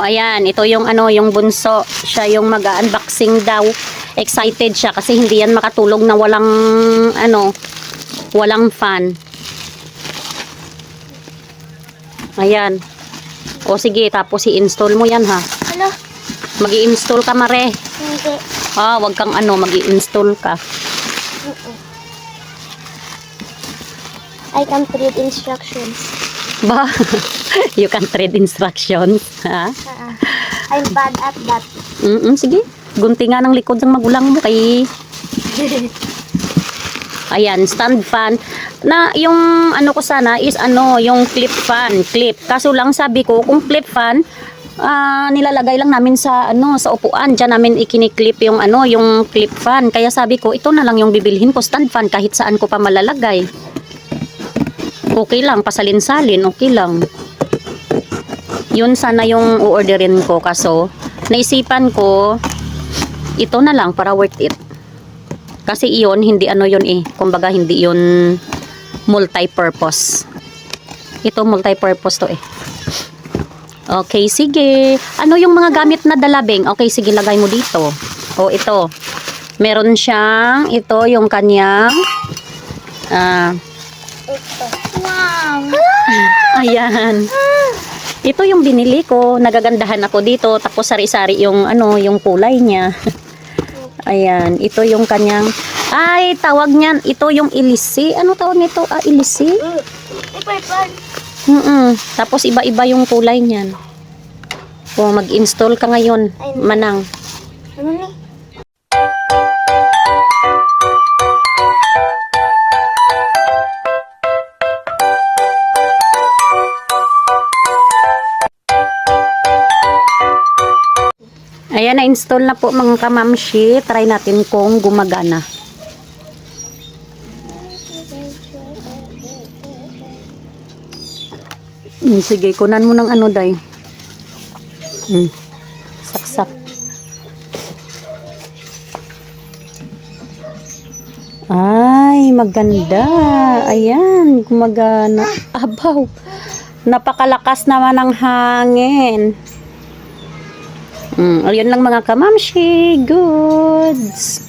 ayan, ito yung ano, yung bunso. Siya yung mag-unboxing daw. Excited siya kasi hindi yan makatulog na walang ano, walang fan. Ayan. O sige, tapos i-install mo yan ha. Ano? Mag-i-install ka, Mare. Hindi. Wag kang ano, mag-i-install ka. I can't read instructions. Ba? You can't read instructions. Ha? I'm bad at that. Sige. Gunti nga ng likod ng magulang mo kay... Ayan, stand fan. Na yung ano ko sana is ano, yung clip fan. Clip. Kaso lang sabi ko, kung clip fan, nilalagay lang namin sa ano, sa upuan. Diyan namin ikiniklip yung ano, yung clip fan. Kaya sabi ko, ito na lang yung bibilhin ko, stand fan, kahit saan ko pa malalagay. Okay lang, pasalin-salin, okay lang. Yun sana yung orderin ko, kaso naisipan ko, ito na lang para worth it. Kasi iyon, hindi ano yun eh. Kumbaga, hindi yun multi-purpose. Ito, multi-purpose to eh. Okay, sige. Ano yung mga gamit na dalabing? Okay, sige, lagay mo dito. O, ito. Meron siyang, ito yung kanyang, Wow. ayan. Ito yung binili ko. Nagagandahan ako dito. Tapos sari-sari yung ano, yung kulay niya. Ayan. Ito yung kanyang, ay, tawag niyan. Ito yung ilisi. Ano tawag nito? Ilisi? Tapos iba-iba yung kulay niyan. O, mag-install ka ngayon, Manang. Ano ni? Ayan, na-install na po mga kamamshi. Try natin kung gumagana. Sige, kunan mo ng ano, day. Saksak. Ay, maganda. Ayan, gumagana. Abaw. Napakalakas naman ng hangin. Ayun lang mga kamamshi. Goods.